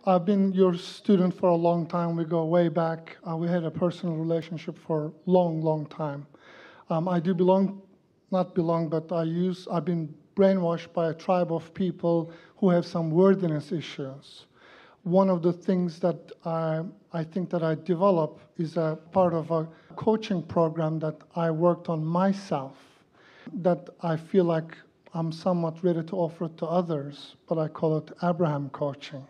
I've been your student for a long time. We go way back. We had a personal relationship for a long, long time. I do not belong, but I've been brainwashed by a tribe of people who have some worthiness issues. One of the things that I think that I developed is a part of a coaching program that I worked on myself, that I feel like I'm somewhat ready to offer it to others, but I call it Abraham coaching.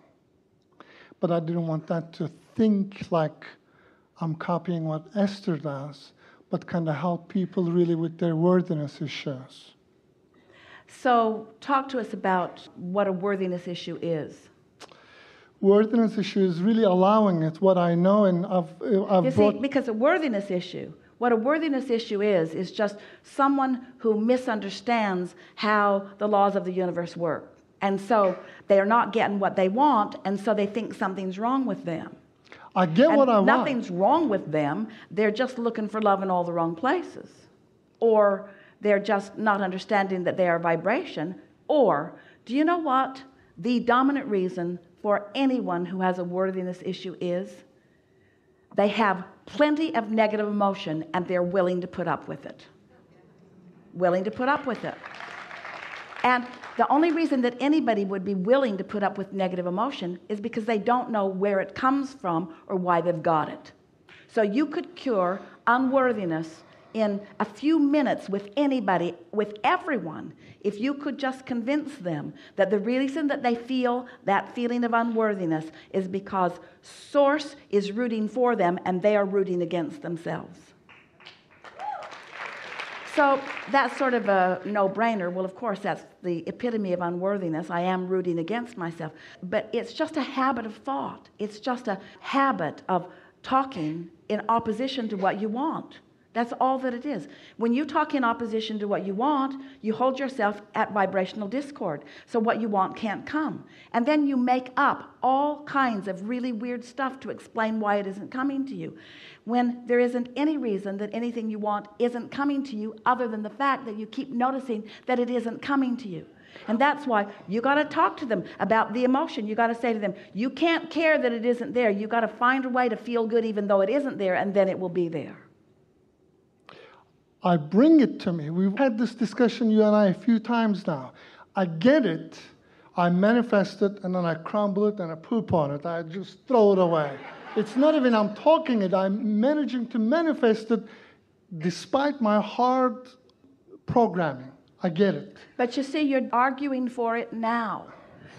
But I didn't want that to think like I'm copying what Esther does, but kind of help people really with their worthiness issues. So talk to us about what a worthiness issue is. Worthiness issue is really allowing it, what I know, and I've brought... Because a worthiness issue, what a worthiness issue is just someone who misunderstands how the laws of the universe work. And so they are not getting what they want, and so they think something's wrong with them. I get what I want. Nothing's wrong with them. They're just looking for love in all the wrong places. Or they're just not understanding that they are vibration. Or, do you know what the dominant reason for anyone who has a worthiness issue is? They have plenty of negative emotion and they're willing to put up with it. Willing to put up with it. And the only reason that anybody would be willing to put up with negative emotion is because they don't know where it comes from or why they've got it. So you could cure unworthiness in a few minutes with anybody, with everyone, if you could just convince them that the reason that they feel that feeling of unworthiness is because Source is rooting for them and they are rooting against themselves. So that's sort of a no-brainer. Well, of course, that's the epitome of unworthiness. I am rooting against myself. But it's just a habit of thought. It's just a habit of talking in opposition to what you want. That's all that it is. When you talk in opposition to what you want, you hold yourself at vibrational discord. So what you want can't come. And then you make up all kinds of really weird stuff to explain why it isn't coming to you, when there isn't any reason that anything you want isn't coming to you other than the fact that you keep noticing that it isn't coming to you. And that's why you got to talk to them about the emotion. You got to say to them, you can't care that it isn't there. You got to find a way to feel good even though it isn't there, and then it will be there. I bring it to me. We've had this discussion, you and I, a few times now. I get it, I manifest it, and then I crumble it and I poop on it. I just throw it away. It's not even I'm talking it, I'm managing to manifest it despite my hard programming. I get it. But you see, you're arguing for it now.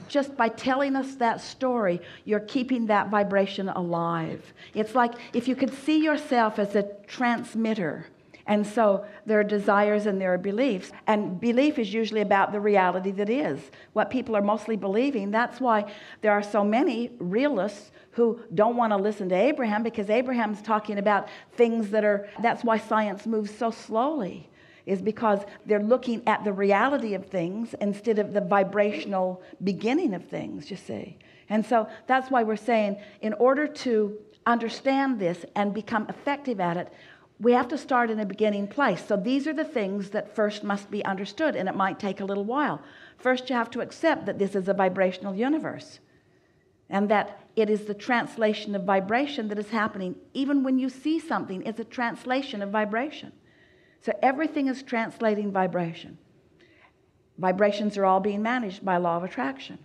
Just by telling us that story, you're keeping that vibration alive. It's like if you could see yourself as a transmitter. And so there are desires and there are beliefs. And belief is usually about the reality that is. What people are mostly believing. That's why there are so many realists who don't want to listen to Abraham, because Abraham's talking about things that are... That's why science moves so slowly, is because they're looking at the reality of things instead of the vibrational beginning of things, you see. And so that's why we're saying, in order to understand this and become effective at it, we have to start in a beginning place. So these are the things that first must be understood, and it might take a little while. First, you have to accept that this is a vibrational universe, and that it is the translation of vibration that is happening. Even when you see something, it's a translation of vibration. So everything is translating vibration. Vibrations are all being managed by law of attraction.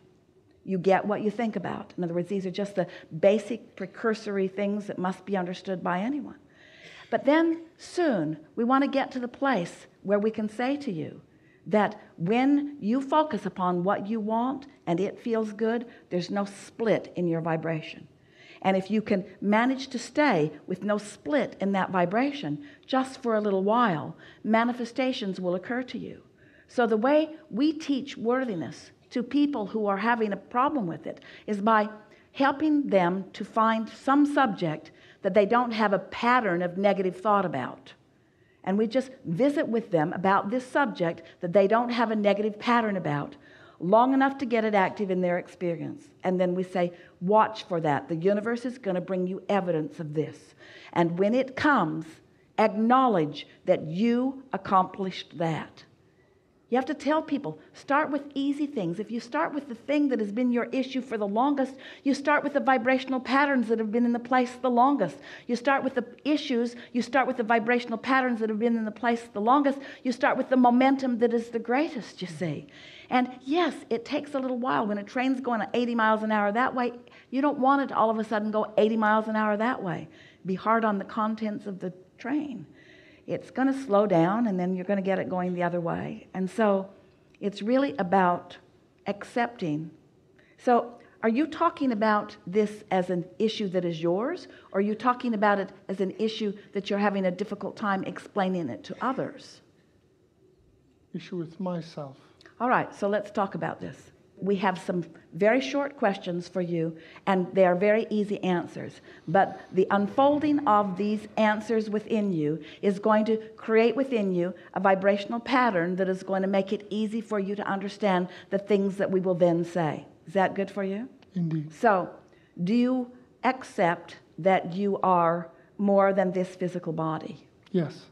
You get what you think about. In other words, these are just the basic precursory things that must be understood by anyone. But then soon we want to get to the place where we can say to you that when you focus upon what you want and it feels good, there's no split in your vibration. And if you can manage to stay with no split in that vibration just for a little while, manifestations will occur to you. So the way we teach worthiness to people who are having a problem with it is by helping them to find some subject that they don't have a pattern of negative thought about. And we just visit with them about this subject that they don't have a negative pattern about, long enough to get it active in their experience. And then we say, watch for that. The universe is going to bring you evidence of this. And when it comes, acknowledge that you accomplished that. You have to tell people, start with easy things. If you start with the thing that has been your issue for the longest, you start with the vibrational patterns that have been in the place the longest. You start with the issues, you start with the vibrational patterns that have been in the place the longest. You start with the momentum that is the greatest, you see. And yes, it takes a little while. When a train's going at 80 miles an hour that way, you don't want it to all of a sudden go 80 miles an hour that way. Be hard on the contents of the train. It's going to slow down, and then you're going to get it going the other way. And so it's really about accepting. So are you talking about this as an issue that is yours, or are you talking about it as an issue that you're having a difficult time explaining it to others? Issue with myself. All right, so let's talk about this. We have some very short questions for you, and they are very easy answers. But the unfolding of these answers within you is going to create within you a vibrational pattern that is going to make it easy for you to understand the things that we will then say. Is that good for you? Indeed. So, do you accept that you are more than this physical body? Yes.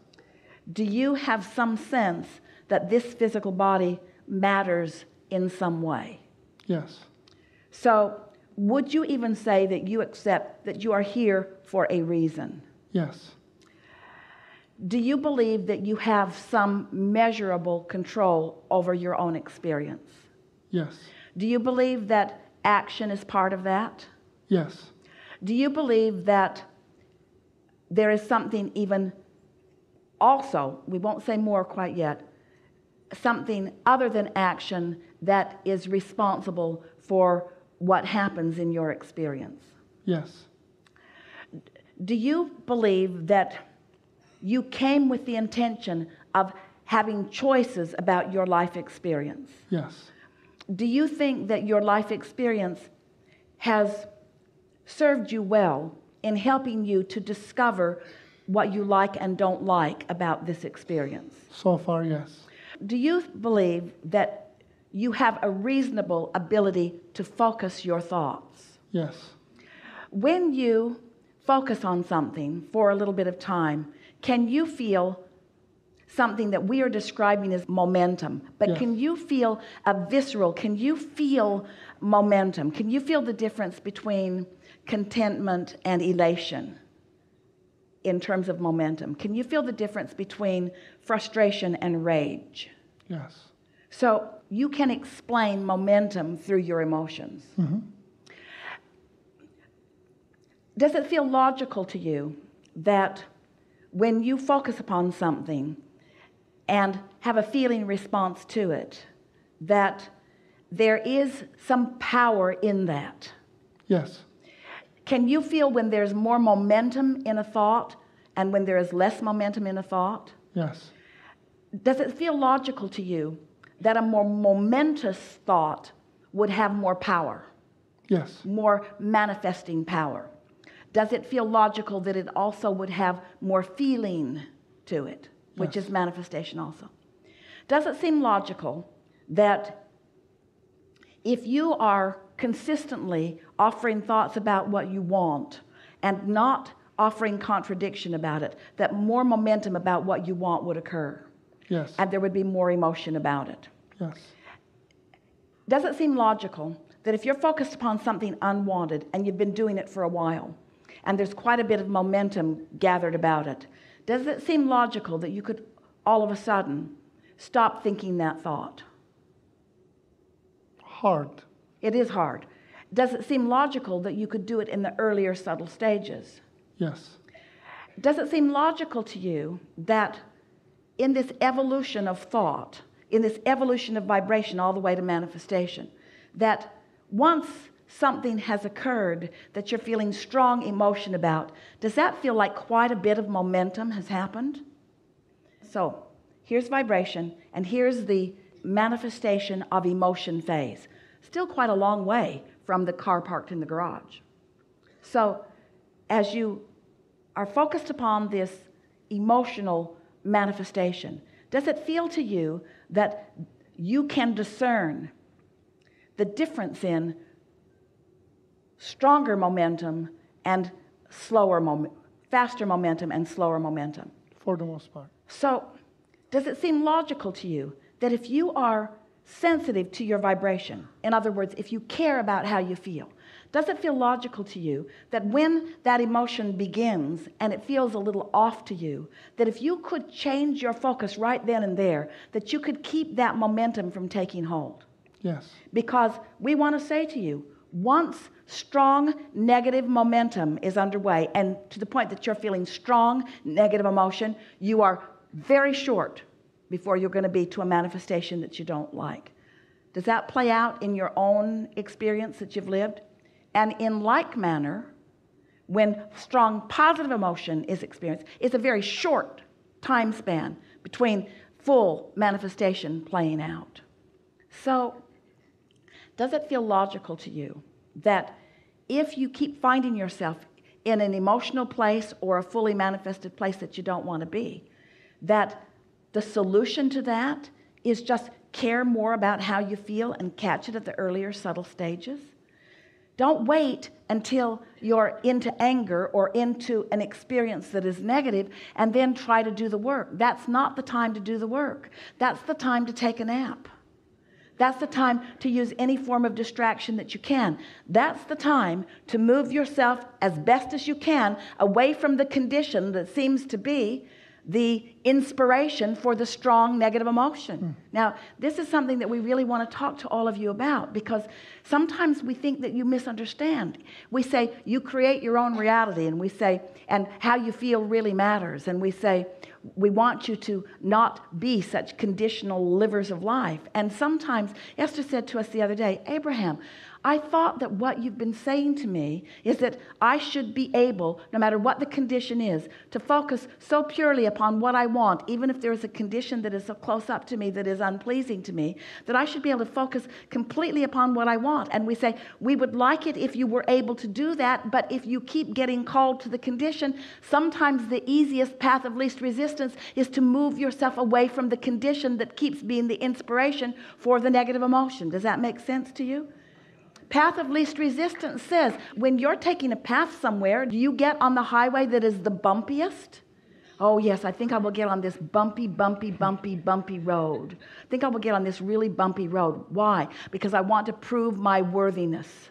Do you have some sense that this physical body matters in some way? Yes. So would you even say that you accept that you are here for a reason? Yes. Do you believe that you have some measurable control over your own experience? Yes. Do you believe that action is part of that? Yes. Do you believe that there is something even also, we won't say more quite yet, something other than action that is responsible for what happens in your experience? Yes. Do you believe that you came with the intention of having choices about your life experience? Yes. Do you think that your life experience has served you well in helping you to discover what you like and don't like about this experience? So far, yes. Do you believe that you have a reasonable ability to focus your thoughts? Yes. When you focus on something for a little bit of time, can you feel something that we are describing as momentum? But Yes. can you feel can you feel momentum? Can you feel the difference between contentment and elation in terms of momentum? Can you feel the difference between frustration and rage? Yes. So you can explain momentum through your emotions. Mm-hmm. Does it feel logical to you that when you focus upon something and have a feeling response to it, that there is some power in that? Yes. Can you feel when there's more momentum in a thought and when there is less momentum in a thought? Yes. Does it feel logical to you that a more momentous thought would have more power, Yes. more manifesting power? Does it feel logical that it also would have more feeling to it, which Yes. is manifestation also? Does it seem logical that if you are consistently offering thoughts about what you want and not offering contradiction about it, that more momentum about what you want would occur? Yes. And there would be more emotion about it. Yes. Does it seem logical that if you're focused upon something unwanted and you've been doing it for a while and there's quite a bit of momentum gathered about it, does it seem logical that you could all of a sudden stop thinking that thought? Hard. It is hard. Does it seem logical that you could do it in the earlier subtle stages? Yes. Does it seem logical to you that in this evolution of thought, in this evolution of vibration all the way to manifestation, that once something has occurred that you're feeling strong emotion about, does that feel like quite a bit of momentum has happened? So here's vibration, and here's the manifestation of emotion phase. Still quite a long way from the car parked in the garage. So as you are focused upon this emotional manifestation, does it feel to you that you can discern the difference in stronger momentum and faster momentum and slower momentum? For the most part. So does it seem logical to you that if you are sensitive to your vibration, in other words, if you care about how you feel, does it feel logical to you that when that emotion begins and it feels a little off to you, that if you could change your focus right then and there, that you could keep that momentum from taking hold? Yes. Because we want to say to you, once strong negative momentum is underway, and to the point that you're feeling strong negative emotion, you are very short before you're going to be to a manifestation that you don't like. Does that play out in your own experience that you've lived? And in like manner, when strong positive emotion is experienced, it's a very short time span between full manifestation playing out. So, does it feel logical to you that if you keep finding yourself in an emotional place or a fully manifested place that you don't want to be, that the solution to that is just care more about how you feel and catch it at the earlier subtle stages? Don't wait until you're into anger or into an experience that is negative and then try to do the work. That's not the time to do the work. That's the time to take a nap. That's the time to use any form of distraction that you can. That's the time to move yourself as best as you can away from the condition that seems to be the inspiration for the strong negative emotion. Now, this is something that we really want to talk to all of you about, because sometimes we think that you misunderstand. We say you create your own reality, and we say, and how you feel really matters, and we say we want you to not be such conditional livers of life. And sometimes Esther said to us the other day, Abraham, I thought that what you've been saying to me is that I should be able, no matter what the condition is, to focus so purely upon what I want, even if there is a condition that is so close up to me that is unpleasing to me, that I should be able to focus completely upon what I want. And we say, we would like it if you were able to do that, but if you keep getting called to the condition, sometimes the easiest path of least resistance is to move yourself away from the condition that keeps being the inspiration for the negative emotion. Does that make sense to you? Path of least resistance says, when you're taking a path somewhere, do you get on the highway that is the bumpiest? Oh yes, I think I will get on this bumpy road. I think I will get on this really bumpy road. Why? Because I want to prove my worthiness.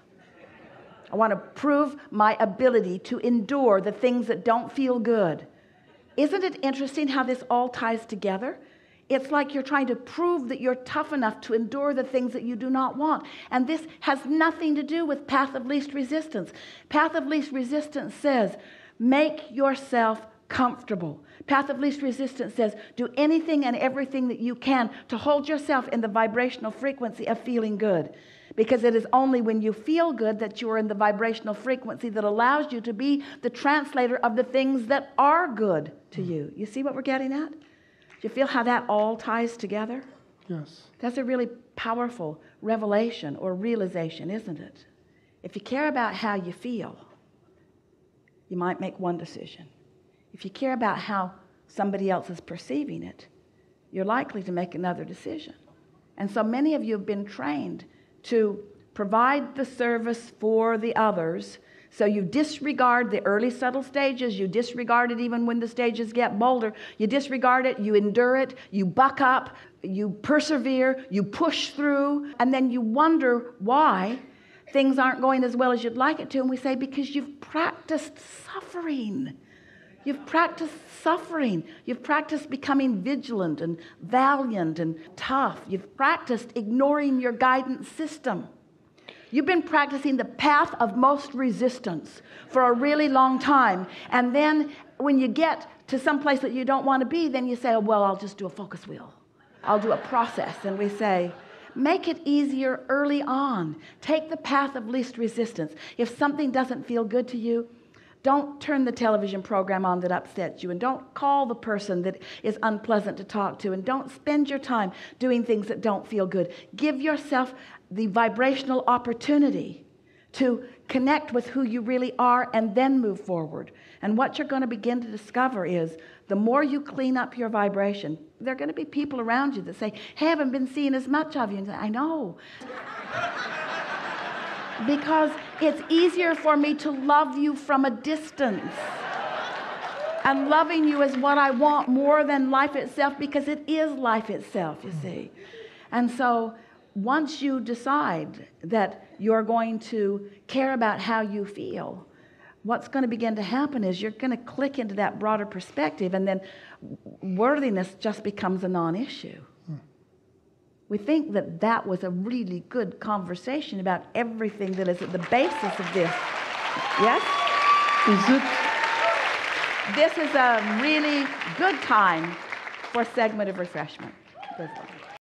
I want to prove my ability to endure the things that don't feel good. Isn't it interesting how this all ties together? It's like you're trying to prove that you're tough enough to endure the things that you do not want. And this has nothing to do with path of least resistance. Path of least resistance says, make yourself comfortable. Path of least resistance says, do anything and everything that you can to hold yourself in the vibrational frequency of feeling good. Because it is only when you feel good that you are in the vibrational frequency that allows you to be the translator of the things that are good to you. You see what we're getting at? Do you feel how that all ties together? Yes. That's a really powerful revelation or realization, isn't it? If you care about how you feel, you might make one decision. If you care about how somebody else is perceiving it, you're likely to make another decision. And so many of you have been trained to provide the service for the others. So you disregard the early subtle stages. You disregard it even when the stages get bolder. You disregard it, you endure it, you buck up, you persevere, you push through, and then you wonder why things aren't going as well as you'd like it to. And we say, because you've practiced suffering. You've practiced suffering. You've practiced becoming vigilant and valiant and tough. You've practiced ignoring your guidance system. You've been practicing the path of most resistance for a really long time. And then when you get to some place that you don't want to be, then you say, oh, well, I'll just do a focus wheel. I'll do a process. And we say, make it easier early on. Take the path of least resistance. If something doesn't feel good to you, don't turn the television program on that upsets you, and don't call the person that is unpleasant to talk to, and don't spend your time doing things that don't feel good. Give yourself the vibrational opportunity to connect with who you really are and then move forward. And what you're going to begin to discover is the more you clean up your vibration, there are going to be people around you that say, hey, I haven't been seeing as much of you. And say, I know. Because it's easier for me to love you from a distance. And loving you is what I want more than life itself, because it is life itself, you see. And so once you decide that you're going to care about how you feel, what's going to begin to happen is you're going to click into that broader perspective, and then worthiness just becomes a non-issue. We think that that was a really good conversation about everything that is at the basis of this. Yes? Is it? This is a really good time for a segment of refreshment. Good one.